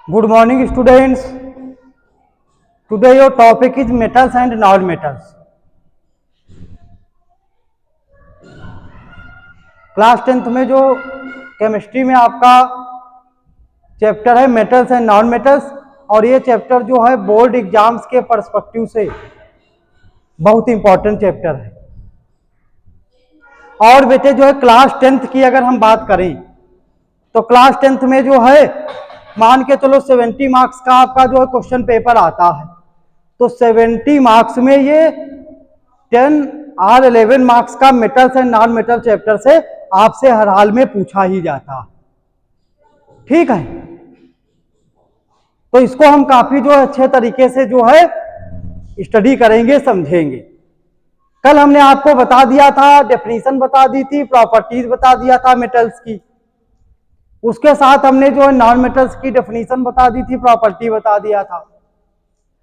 Good morning, students. Today your topic is metals and non-metals. Class 10th में जो chemistry में आपका chapter है मेटल्स एंड नॉन मेटल्स, और ये चैप्टर जो है बोर्ड एग्जाम्स के पर्सपेक्टिव से बहुत इंपॉर्टेंट चैप्टर है। और बेटे जो है क्लास 10th की अगर हम बात करें तो क्लास 10th में जो है मान के चलो 70 मार्क्स का आपका जो है क्वेश्चन पेपर आता है, तो 70 मार्क्स में ये 10 और 11 मार्क्स का metals and non metal chapter से आपसे हर हाल में पूछा ही जाता है। ठीक है, तो इसको हम काफी जो है अच्छे तरीके से जो है स्टडी करेंगे, समझेंगे। कल हमने आपको बता दिया था, डेफिनेशन बता दी थी, प्रॉपर्टीज बता दिया था मेटल्स की। उसके साथ हमने जो है नॉन मेटल्स की डेफिनेशन बता दी थी, प्रॉपर्टी बता दिया था,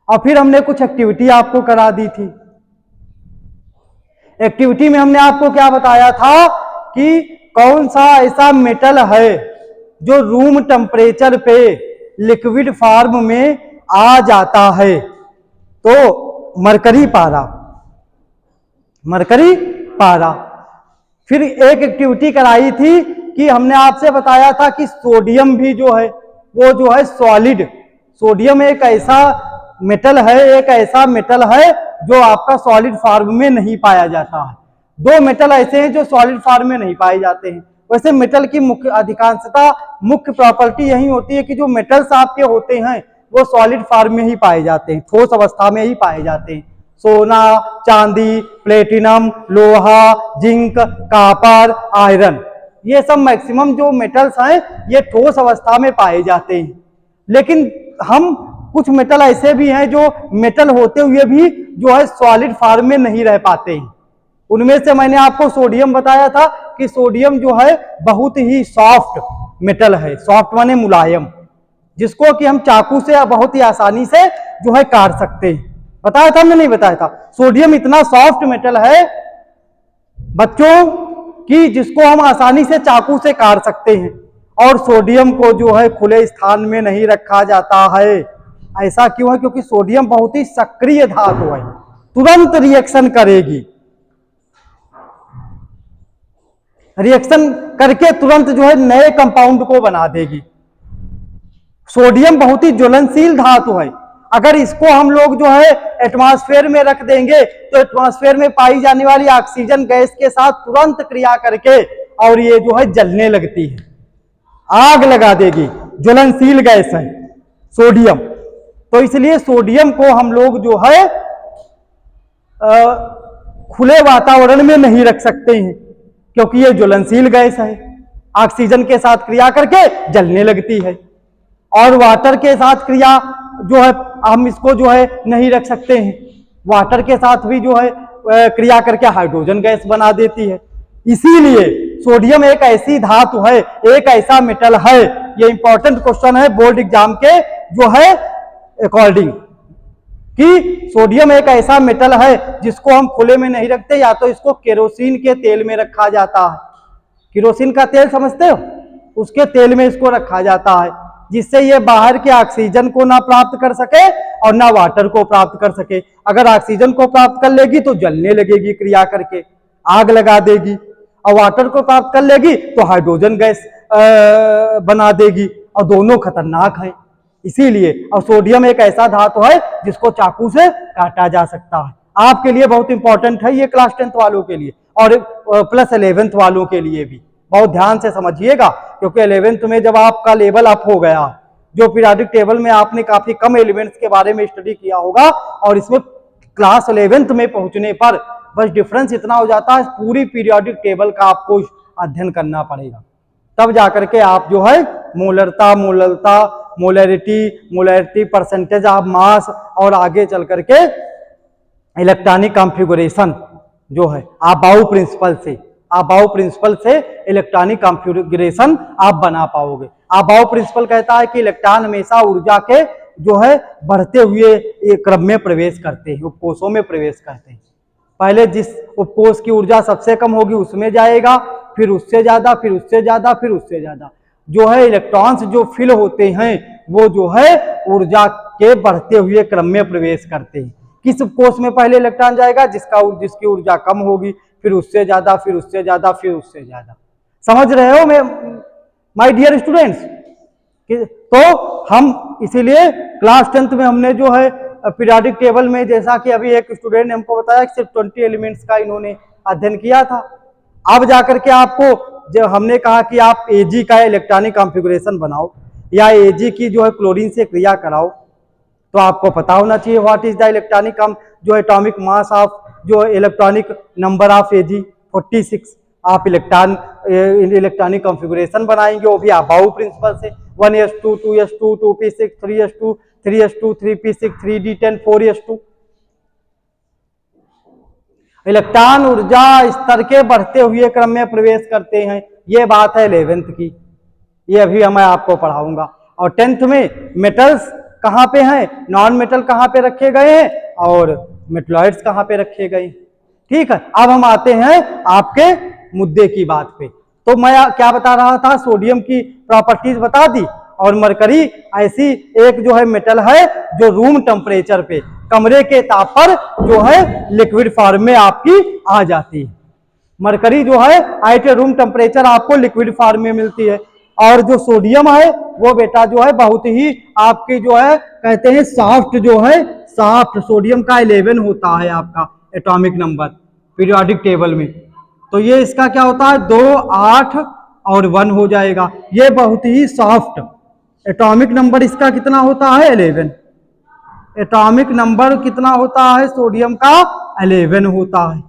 और फिर हमने कुछ एक्टिविटी आपको करा दी थी। एक्टिविटी में हमने आपको क्या बताया था कि कौन सा ऐसा मेटल है जो रूम टेम्परेचर पे लिक्विड फॉर्म में आ जाता है। तो मरकरी पारा, मरकरी पारा। फिर एक एक्टिविटी कराई थी कि हमने आपसे बताया था कि सोडियम भी जो है वो जो है सॉलिड, सोडियम एक ऐसा मेटल है, एक ऐसा मेटल है जो आपका सॉलिड फॉर्म में नहीं पाया जाता है। दो मेटल ऐसे हैं जो सॉलिड फॉर्म में नहीं पाए जाते हैं। वैसे मेटल की मुख्य अधिकांशता, मुख्य प्रॉपर्टी यही होती है कि जो मेटल्स आपके होते हैं वो सॉलिड फॉर्म में ही पाए जाते हैं, ठोस अवस्था में ही पाए जाते हैं। सोना, चांदी, प्लेटिनम, लोहा, जिंक, कॉपर, आयरन, ये सब मैक्सिमम जो मेटल्स हैं ये ठोस अवस्था में पाए जाते हैं। लेकिन हम कुछ मेटल ऐसे भी हैं जो मेटल होते हुए भी जो है सॉलिड फॉर्म में नहीं रह पाते हैं। उनमें से मैंने आपको सोडियम बताया था कि सोडियम जो है बहुत ही सॉफ्ट मेटल है, सॉफ्ट माने मुलायम, जिसको कि हम चाकू से बहुत ही आसानी से जो है काट सकते हैं। बताया था हमने, नहीं बताया था? सोडियम इतना सॉफ्ट मेटल है बच्चों कि जिसको हम आसानी से चाकू से काट सकते हैं। और सोडियम को जो है खुले स्थान में नहीं रखा जाता है। ऐसा क्यों है? क्योंकि सोडियम बहुत ही सक्रिय धातु है, तुरंत रिएक्शन करेगी, रिएक्शन करके तुरंत जो है नए कंपाउंड को बना देगी। सोडियम बहुत ही ज्वलनशील धातु है। अगर इसको हम लोग जो है एटमॉस्फेयर में रख देंगे तो एटमॉस्फेयर में पाई जाने वाली ऑक्सीजन गैस के साथ तुरंत क्रिया करके और ये जो है जलने लगती है, आग लगा देगी, ज्वलनशील गैस है सोडियम। तो इसलिए सोडियम को हम लोग जो है खुले वातावरण में नहीं रख सकते हैं, क्योंकि ये ज्वलनशील गैस है, ऑक्सीजन के साथ क्रिया करके जलने लगती है। और वाटर के साथ क्रिया जो है हम इसको जो है नहीं रख सकते हैं, वाटर के साथ भी जो है क्रिया करके हाइड्रोजन गैस बना देती है। इसीलिए सोडियम एक ऐसी धातु है, एक ऐसा मेटल है, ये इंपॉर्टेंट क्वेश्चन है बोर्ड एग्जाम के जो है अकॉर्डिंग, कि सोडियम एक ऐसा मेटल है जिसको हम खुले में नहीं रखते, या तो इसको केरोसिन के तेल में रखा जाता है। केरोसिन का तेल समझते हो? उसके तेल में इसको रखा जाता है, जिससे ये बाहर के ऑक्सीजन को ना प्राप्त कर सके और ना वाटर को प्राप्त कर सके। अगर ऑक्सीजन को प्राप्त कर लेगी तो जलने लगेगी, क्रिया करके आग लगा देगी, और वाटर को प्राप्त कर लेगी तो हाइड्रोजन गैस बना देगी, और दोनों खतरनाक हैं। इसीलिए और सोडियम एक ऐसा धातु है जिसको चाकू से काटा जा सकता है। आपके लिए बहुत इंपॉर्टेंट है ये, क्लास 10th वालों के लिए और प्लस 11th वालों के लिए भी बहुत ध्यान से समझिएगा, क्योंकि 11th में जब आपका लेवल अप हो गया, जो पीरियोडिक टेबल में आपने काफी कम एलिमेंट्स के बारे में स्टडी किया होगा, और इसमें क्लास 11th में पहुंचने पर बस डिफरेंस इतना हो जाता है, पूरी पीरियोडिक टेबल का आपको अध्ययन करना पड़ेगा, तब जाकर के आप जो है मोलरता, मोलैरिटी, परसेंटेज ऑफ मास, और आगे चल करके इलेक्ट्रॉनिक कॉन्फ़िगरेशन जो है आबाउ प्रिंसिपल से इलेक्ट्रॉनिक कॉन्फ़िगरेशन आप बना पाओगे। आबाउ प्रिंसिपल कहता है कि इलेक्ट्रॉन हमेशा ऊर्जा के जो है बढ़ते हुए क्रम में प्रवेश करते हैं, उपकोषों में प्रवेश करते हैं। पहले जिस उपकोष की ऊर्जा सबसे कम होगी उसमें जाएगा, फिर उससे ज्यादा, फिर उससे ज्यादा, फिर उससे ज्यादा। जो है इलेक्ट्रॉन्स जो फिल होते हैं वो जो है ऊर्जा के बढ़ते हुए क्रम में प्रवेश करते हैं। किस कोष में पहले इलेक्ट्रॉन जाएगा? जिसकी ऊर्जा कम होगी, फिर उससे ज्यादा, फिर उससे ज्यादा, फिर उससे ज्यादा। समझ रहे हो माय डियर स्टूडेंट्स? तो हम इसीलिए क्लास 10th में हमने जो है पीरियोडिक टेबल में, जैसा कि अभी एक स्टूडेंट ने हमको बताया कि सिर्फ 20 एलिमेंट्स का इन्होंने अध्ययन किया था। अब जाकर के आपको जब हमने कहा कि आप Ag का इलेक्ट्रॉनिक कॉन्फ़िगरेशन बनाओ या Ag की जो है क्लोरीन से क्रिया कराओ, तो आपको पता होना चाहिए व्हाट इज द इलेक्ट्रॉनिक जो एटॉमिक मास ऑफ जो इलेक्ट्रॉनिक नंबर ऑफ Ag 46। आप इलेक्ट्रॉनिक कॉन्फ़िगरेशन बनाएंगे, वो भी अबाउ प्रिंसिपल से 1s2 2s2 2p6 3s2 3s2 3p6 3d10 4s2। Electron ऊर्जा स्तर के बढ़ते हुए क्रम में प्रवेश करते हैं। ये बात है 11th की, ये अभी मैं आपको पढ़ाऊंगा। और 10th में मेटल्स कहाँ पे हैं, नॉन मेटल कहाँ पे रखे गए हैं और मेटलॉइड्स कहाँ पे रखे गए। ठीक है, अब हम आते हैं आपके मुद्दे की बात पे। तो मैं क्या बता रहा था, सोडियम की प्रॉपर्टीज बता दी, और मरकरी ऐसी एक जो है मेटल है जो रूम टेम्परेचर पे, कमरे के ताप पर जो है लिक्विड फॉर्म में आपकी आ जाती है। मरकरी जो है एट रूम टेम्परेचर आपको लिक्विड फॉर्म में मिलती है। और जो सोडियम है वो बेटा जो है बहुत ही आपकी जो है कहते हैं सॉफ्ट, जो है सॉफ्ट। सोडियम का 11 होता है आपका एटॉमिक नंबर पीरियोडिक टेबल में। तो ये इसका क्या होता है 2 8 और 1 हो जाएगा। ये बहुत ही सॉफ्ट एटॉमिक नंबर इसका कितना होता है 11। एटॉमिक नंबर कितना होता है सोडियम का 11 होता है।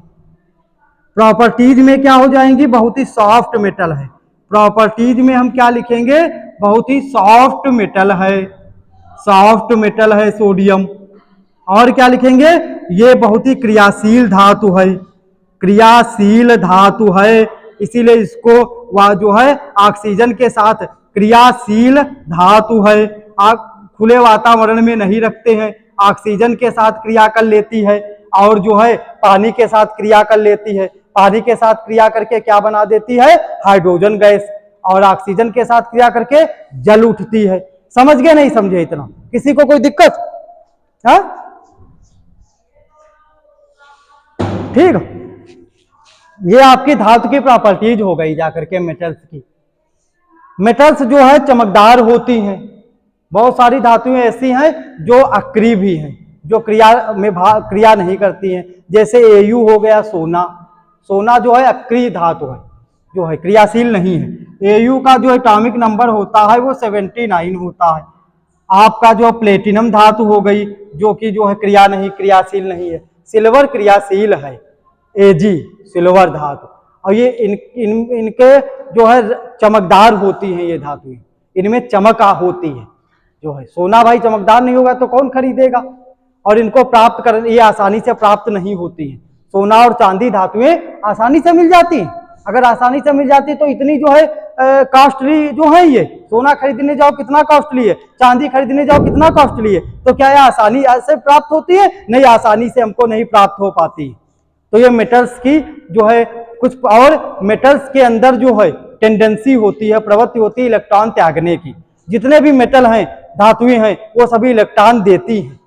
प्रॉपर्टीज में क्या हो जाएंगी, बहुत ही सॉफ्ट मेटल है। प्रॉपर्टीज में हम क्या लिखेंगे, बहुत ही सॉफ्ट मेटल है, सॉफ्ट मेटल है सोडियम। और क्या लिखेंगे, ये बहुत ही क्रियाशील धातु है, क्रियाशील धातु है, इसीलिए इसको वह जो है ऑक्सीजन के साथ क्रियाशील धातु है। आप खुले वातावरण में नहीं रखते हैं, ऑक्सीजन के साथ क्रिया कर लेती है और जो है पानी के साथ क्रिया कर लेती है। पानी के साथ क्रिया करके क्या बना देती है, हाइड्रोजन गैस, और ऑक्सीजन के साथ क्रिया करके जल उठती है। समझ गए नहीं समझे इतना, किसी को कोई दिक्कत? हाँ ठीक, ये आपकी धातु की प्रॉपर्टीज हो गई जाकर के मेटल्स की। मेटल्स जो है चमकदार होती हैं। बहुत सारी धातुएं ऐसी हैं जो अक्रिय भी हैं, जो क्रिया नहीं करती हैं। जैसे Au हो गया सोना, सोना जो है अक्रिय धातु है, जो है क्रियाशील नहीं है। Au का जो एटॉमिक नंबर होता है वो 79 होता है। आपका जो प्लेटिनम धातु हो गई, जो कि जो है क्रियाशील नहीं है। सिल्वर क्रियाशील है, Ag सिल्वर धातु। और ये इनके जो है चमकदार होती हैं ये धातुएं, इनमें चमक होती है जो है। सोना भाई चमकदार नहीं होगा तो कौन खरीदेगा, और इनको प्राप्त कर ये आसानी से प्राप्त नहीं होती हैं। सोना और चांदी धातुएं आसानी से मिल जाती हैं। अगर आसानी से मिल जाती तो इतनी जो है कॉस्टली जो है, ये सोना खरीदने जाओ कितना कॉस्टली है, चांदी खरीदने जाओ कितना कॉस्टली है। तो क्या ये आसानी से प्राप्त होती है? नहीं, आसानी से हमको नहीं प्राप्त हो पाती। तो ये मेटल्स की जो है कुछ, और मेटल्स के अंदर जो है टेंडेंसी होती है, प्रवृत्ति होती है इलेक्ट्रॉन त्यागने की। जितने भी मेटल हैं, धातुएं हैं, वो सभी इलेक्ट्रॉन देती हैं।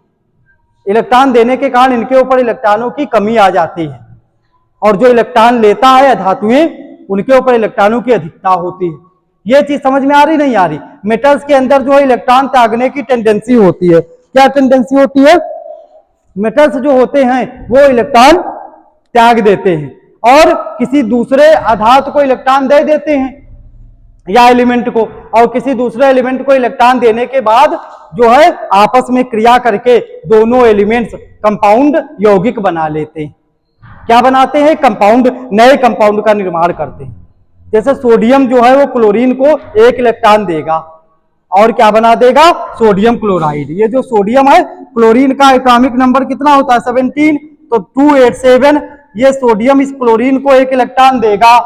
इलेक्ट्रॉन देने के कारण इनके ऊपर इलेक्ट्रॉनों की कमी आ जाती है, और जो इलेक्ट्रॉन लेता है धातुएं, उनके ऊपर इलेक्ट्रॉनों की अधिकता होती है। ये चीज समझ में आ रही नहीं आ रही? मेटल्स के अंदर जो है इलेक्ट्रॉन त्यागने की टेंडेंसी होती है। क्या टेंडेंसी होती है? मेटल्स जो होते हैं वो इलेक्ट्रॉन त्याग देते हैं और किसी दूसरे धातु को इलेक्ट्रॉन दे देते हैं, या एलिमेंट को, और किसी दूसरे एलिमेंट को इलेक्ट्रॉन देने के बाद जो है आपस में क्रिया करके दोनों एलिमेंट्स कंपाउंड यौगिक बना लेते हैं। क्या बनाते हैं? कंपाउंड, नए कंपाउंड का निर्माण करते हैं। जैसे सोडियम जो है वो क्लोरीन को एक इलेक्ट्रॉन देगा और क्या बना देगा, सोडियम क्लोराइड। ये जो सोडियम है, क्लोरीन का एटॉमिक नंबर कितना होता है 17, तो 287। ये सोडियम इस क्लोरीन को एक इलेक्ट्रॉन देगा,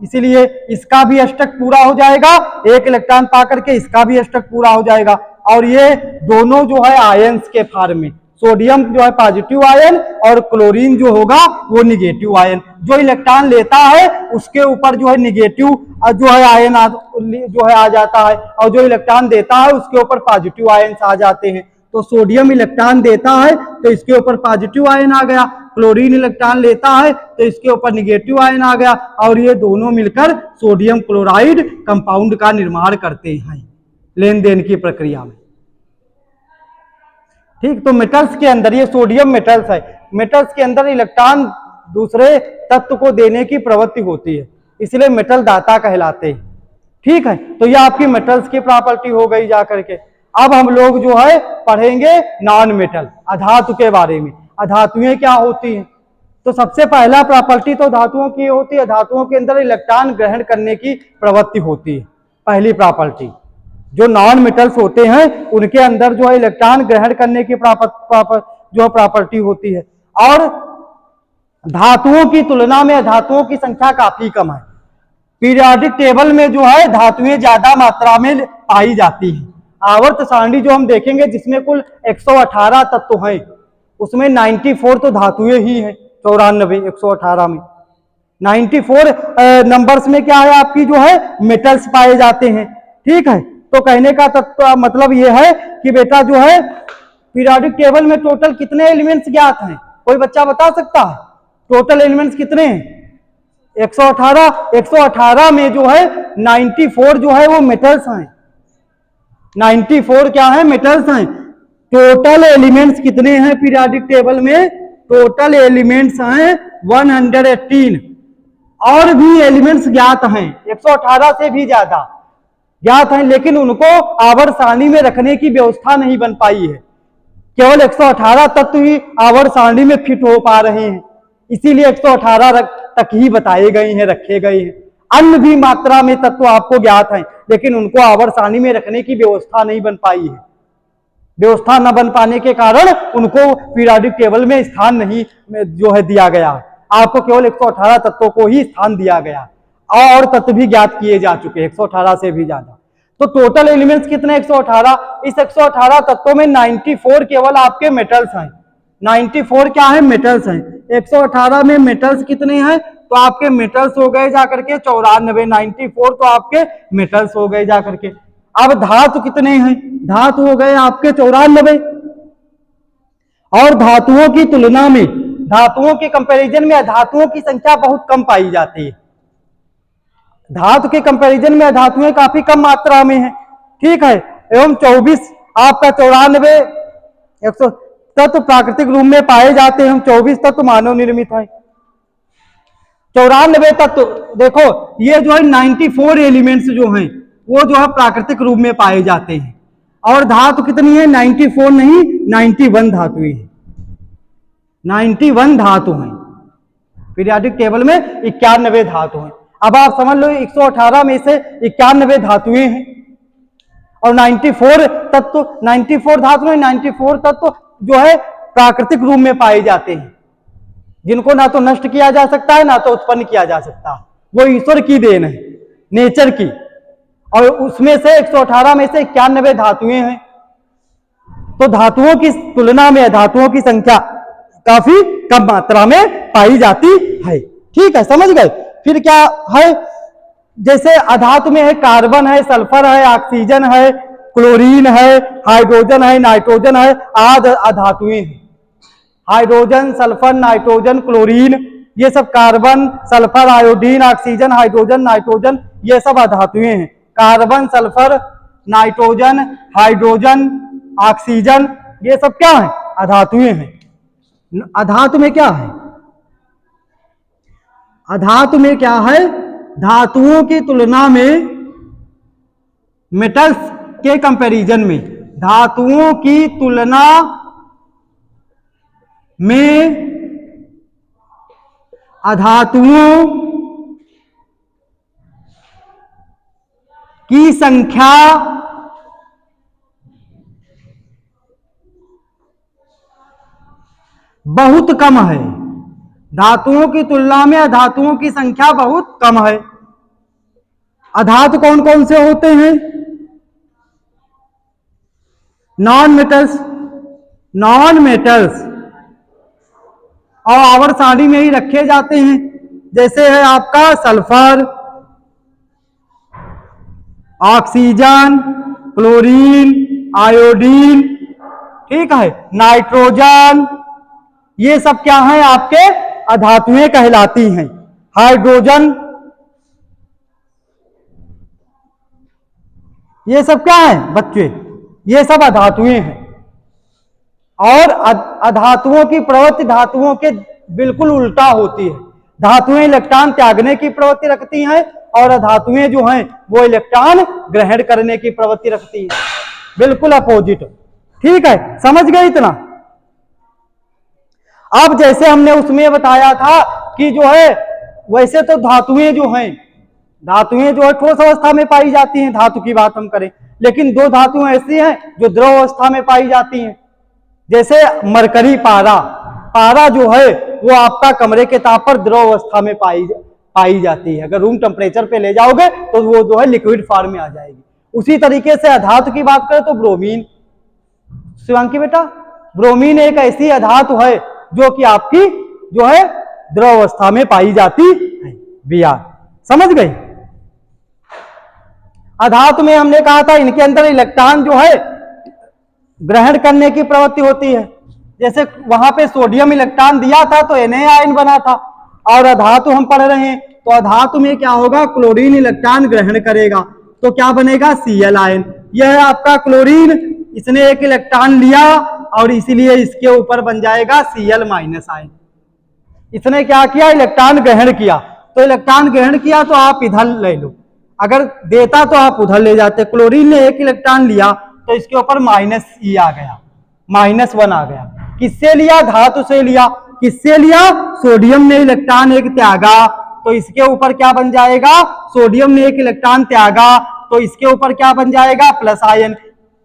इसीलिए इसका भी अष्टक पूरा हो जाएगा, एक इलेक्ट्रॉन पा करके इसका भी अष्टक पूरा हो जाएगा। और ये दोनों जो है आयंस के फॉर्म में, सोडियम जो है पॉजिटिव आयन और क्लोरीन जो होगा वो निगेटिव आयन। जो इलेक्ट्रॉन लेता है उसके ऊपर जो है निगेटिव जो है आयन जो है आ जाता है, और जो इलेक्ट्रॉन देता है उसके ऊपर पॉजिटिव आयन आ जाते हैं। तो सोडियम इलेक्ट्रॉन देता है तो इसके ऊपर पॉजिटिव आयन आ गया, क्लोरीन इलेक्ट्रॉन लेता है तो इसके ऊपर निगेटिव आयन आ गया, और ये दोनों मिलकर सोडियम क्लोराइड कंपाउंड का निर्माण करते हैं लेन देन की प्रक्रिया में। ठीक, तो मेटल्स के अंदर ये सोडियम मेटल्स है, मेटल्स के अंदर इलेक्ट्रॉन दूसरे तत्व को देने की प्रवृत्ति होती है, इसलिए मेटल दाता कहलाते हैं। ठीक है, तो ये आपकी मेटल्स की प्रॉपर्टी हो गई जाकर के। अब हम लोग जो है पढ़ेंगे नॉन मेटल अधातु के बारे में। अधातुएं क्या होती हैं? तो सबसे पहला प्रॉपर्टी तो धातुओं की होती है, धातुओं के अंदर इलेक्ट्रॉन ग्रहण करने की प्रवृत्ति होती है, पहली प्रॉपर्टी। जो नॉन मेटल्स होते हैं उनके अंदर जो है इलेक्ट्रॉन ग्रहण करने की प्रॉपर्टी होती है, और धातुओं की तुलना में धातुओं की संख्या काफी कम है। पीरियोडिक टेबल में जो है धातुएं ज्यादा मात्रा में पाई जाती हैं। आवर्त सारणी जो हम देखेंगे जिसमें कुल 118 तत्व हैं, उसमें 94 तो धातुएं ही हैं। 94 118 में 94 नंबर्स में क्या है आपकी जो है मेटल्स पाए जाते हैं। ठीक है, तो कहने का तत्व मतलब ये है कि बेटा जो है पीरियोडिक टेबल में टोटल कितने एलिमेंट्स ज्ञात हैं? कोई बच्चा बता सकता है टोटल एलिमेंट्स कितने हैं? 118। 118 में जो है 94 जो है वो मेटल्स हैं। 94 क्या है? मेटल्स हैं। टोटल एलिमेंट्स कितने हैं पीरियोडिक टेबल में? टोटल एलिमेंट्स हैं 118। और भी एलिमेंट्स ज्ञात हैं 118 से भी ज्यादा ज्ञात हैं, लेकिन उनको आवर्त सारणी में रखने की व्यवस्था नहीं बन पाई है। केवल 118 तत्व ही आवर्त सारणी में फिट हो पा रहे हैं, इसीलिए 118 तक ही बताए गए हैं, रखे गए हैं। अन्य भी मात्रा में तत्व आपको ज्ञात हैं, लेकिन उनको आवर्त सारणी में रखने की व्यवस्था नहीं बन पाई है। व्यवस्था न बन पाने के कारण उनको पीरियोडिक टेबल में स्थान नहीं जो है दिया गया है। आपको केवल 118 तत्वों को ही स्थान दिया गया, और तत्व भी ज्ञात किए जा चुके हैं 118 से भी ज्यादा। तो टोटल एलिमेंट्स कितने? 118। इस 118 तत्वों में 94 केवल आपके मेटल्स हैं। 94 क्या है? मेटल्स हैं। 118 में मेटल्स कितने हैं? तो आपके मेटल्स हो गए जाकर के 94। 94 तो आपके मेटल्स हो गए जाकर के। अब धातु कितने हैं? धातु हो गए आपके 94। और धातुओं की तुलना में, धातुओं के कंपैरिजन में अधातुओं की संख्या बहुत कम पाई जाती है। धातु के कंपैरिजन में अधातुएं काफी कम मात्रा में है। ठीक है, एवं 24 आपका 94 100 तत्व प्राकृतिक रूप में पाए जाते हैं। 24 तत्व मानव निर्मित है। 94 तत्व देखो, ये जो है 94 एलिमेंट्स जो हैं वो जो है प्राकृतिक रूप में पाए जाते हैं। और धातु कितनी है? 94 नहीं, 91 धातुएं हैं। 91 धातु हैं। पीरियोडिक टेबल में 91 धातु हैं। अब आप समझ लो 118 में से 91 धातुएं हैं और 94 तत्व, 94 धातु है। 94 तत्व जो है प्राकृतिक रूप में पाए जाते हैं, जिनको ना तो नष्ट किया जा सकता है ना तो उत्पन्न किया जा सकता है। वो ईश्वर की देन है, नेचर की। और उसमें से 118 में से 91 धातुएं हैं। तो धातुओं की तुलना में धातुओं की संख्या काफी कम मात्रा में पाई जाती है। ठीक है, समझ गए? फिर क्या है? जैसे अधातु में है कार्बन है, सल्फर है, ऑक्सीजन है, क्लोरीन है, हाइड्रोजन है, नाइट्रोजन है, आदि अधातुएं हैं। हाइड्रोजन, सल्फर, नाइट्रोजन, क्लोरीन, ये सब carbon, sulphur, iodine, oxygen, hydrogen, nitrogen, ये सब अधातुएं हैं। Carbon, sulphur, nitrogen, hydrogen, oxygen, ये सब क्या है? अधातुएं हैं। अधातु में क्या है? अधातु में क्या है? धातुओं की तुलना में, मेटल्स के कंपैरिजन में, धातुओं की तुलना में अधातुओं की संख्या बहुत कम है। धातुओं की तुलना में अधातुओं की संख्या बहुत कम है। अधातु कौन कौन से होते हैं? नॉन मेटल्स, नॉन मेटल्स और आवर्त सारणी में ही रखे जाते हैं। जैसे है आपका सल्फर, ऑक्सीजन, क्लोरीन, आयोडीन, ठीक है, नाइट्रोजन, ये सब क्या है आपके अधातुएं कहलाती हैं। हाइड्रोजन, ये सब क्या है बच्चे, ये सब अधातुएं हैं। और अधातुओं की प्रवृत्ति धातुओं के बिल्कुल उल्टा होती है। धातुएं इलेक्ट्रॉन त्यागने की प्रवृत्ति रखती हैं और अधातुएं जो हैं वो इलेक्ट्रॉन ग्रहण करने की प्रवृत्ति रखती है, बिल्कुल अपोजिट। ठीक है, समझ गए इतना। अब जैसे हमने उसमें बताया था कि जो है वैसे तो धातुएं जो हैं, धातुएं जो है ठोस अवस्था में पाई जाती हैं, धातु की बात हम करें, लेकिन दो धातुएं ऐसी हैं जो द्रव अवस्था में पाई जाती हैं। जैसे मरकरी पारा, पारा जो है वो आपका कमरे के ताप पर द्रव अवस्था में पाई जाती है। अगर रूम टेम्परेचर पे ले जाओगे तो वो जो है लिक्विड फॉर्म में आ जाएगी। उसी तरीके से अधातु की बात करें तो ब्रोमीन, शिवांकी बेटा, ब्रोमीन एक ऐसी अधातु है जो कि आपकी जो है द्रव अवस्था में पाई जाती है। बिहार समझ गई। अधातु में हमने कहा था इनके अंदर इलेक्ट्रॉन जो है ग्रहण करने की प्रवृत्ति होती है। जैसे वहां पे सोडियम इलेक्ट्रॉन दिया था तो Na आयन बना था, और अधातु हम पढ़ रहे हैं तो अधातु में क्या होगा, क्लोरीन इलेक्ट्रॉन ग्रहण करेगा तो क्या बनेगा, Cl आयन। यह है आपका क्लोरीन, इसने एक इलेक्ट्रॉन लिया और इसीलिए इसके ऊपर बन जाएगा Cl माइनस आयन। इसने क्या किया, इलेक्ट्रॉन ग्रहण किया, तो इलेक्ट्रॉन ग्रहण किया तो आप इधर ले लो, अगर देता तो आप उधर ले जाते। क्लोरीन ने एक इलेक्ट्रॉन लिया तो इसके ऊपर माइनस ई आ गया, -1 आ गया। किससे लिया, धातु से लिया। किससे लिया, सोडियम ने इलेक्ट्रॉन एक त्यागा तो इसके ऊपर क्या बन जाएगा, सोडियम ने एक इलेक्ट्रॉन त्यागा तो इसके ऊपर क्या बन जाएगा, प्लस आयन।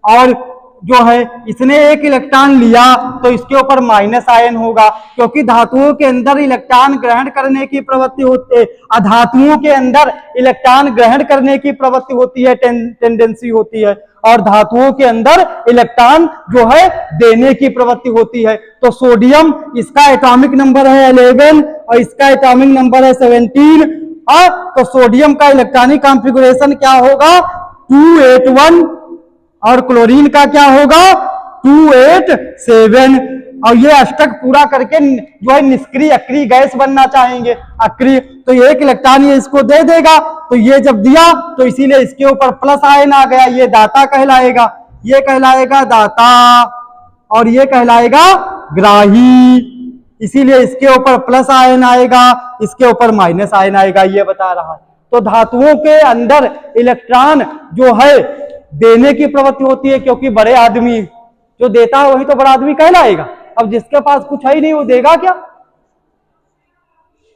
और जो है इसने एक इलेक्ट्रॉन लिया तो इसके ऊपर माइनस आयन होगा, क्योंकि धातुओं के अंदर इलेक्ट्रॉन ग्रहण करने की प्रवृत्ति होती है। अधातुओं के अंदर इलेक्ट्रॉन ग्रहण करने की प्रवृत्ति होती है, टेंडेंसी होती है, और धातुओं के अंदर इलेक्ट्रॉन जो है देने की प्रवृत्ति होती है। तो सोडियम, इसका एटॉमिक नंबर है 11 और इसका एटॉमिक नंबर है 17। तो सोडियम का इलेक्ट्रॉनिक कॉन्फ़िगरेशन क्या होगा, 281, और क्लोरीन का क्या होगा, 287। और ये अष्टक पूरा करके जो है निष्क्रिय अक्रिय गैस बनना चाहेंगे, अक्रिय, तो एक इलेक्ट्रॉन ये इसको दे देगा, तो ये जब दिया तो इसीलिए इसके ऊपर प्लस आयन आ गया, ये दाता कहलाएगा, ये कहलाएगा दाता, और ये कहलाएगा ग्राही। इसीलिए इसके ऊपर प्लस आयन आएगा, इसके ऊपर माइनस आयन आएगा, ये बता रहा है। तो धातुओं के अंदर इलेक्ट्रॉन जो है देने की प्रवृत्ति होती है, क्योंकि बड़े आदमी जो देता है वही तो बड़ा आदमी कहलाएगा। अब जिसके पास कुछ है ही नहीं वो देगा क्या।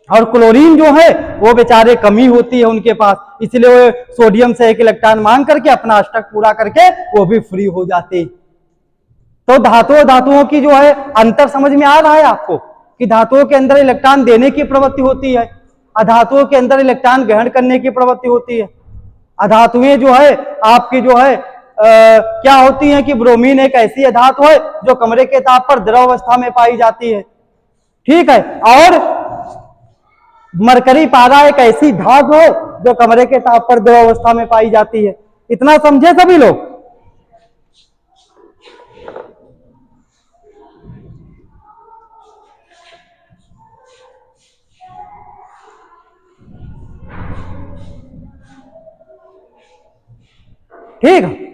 और क्लोरीन जो है वो बेचारे कमी होती है उनके पास, इसलिए वो सोडियम से एक इलेक्ट्रॉन मांग करके अपना अष्टक पूरा करके वो भी फ्री हो जाते। तो धातुओं की जो है अंतर समझ में आ रहा है आपको, कि धातुओं के अंदर इलेक्ट्रॉन देने की प्रवृत्ति होती है, अधातुओं के अंदर इलेक्ट्रॉन ग्रहण करने की प्रवृत्ति होती है। अधातुएं जो है आपकी जो है क्या होती हैं कि ब्रोमीन एक ऐसी अधातु है जो कमरे के ताप पर द्रव अवस्था में पाई जाती है, ठीक है, और मरकरी पारा एक ऐसी धातु है जो कमरे के ताप पर द्रव अवस्था में पाई जाती है। इतना समझे सभी लोग। ठीक है।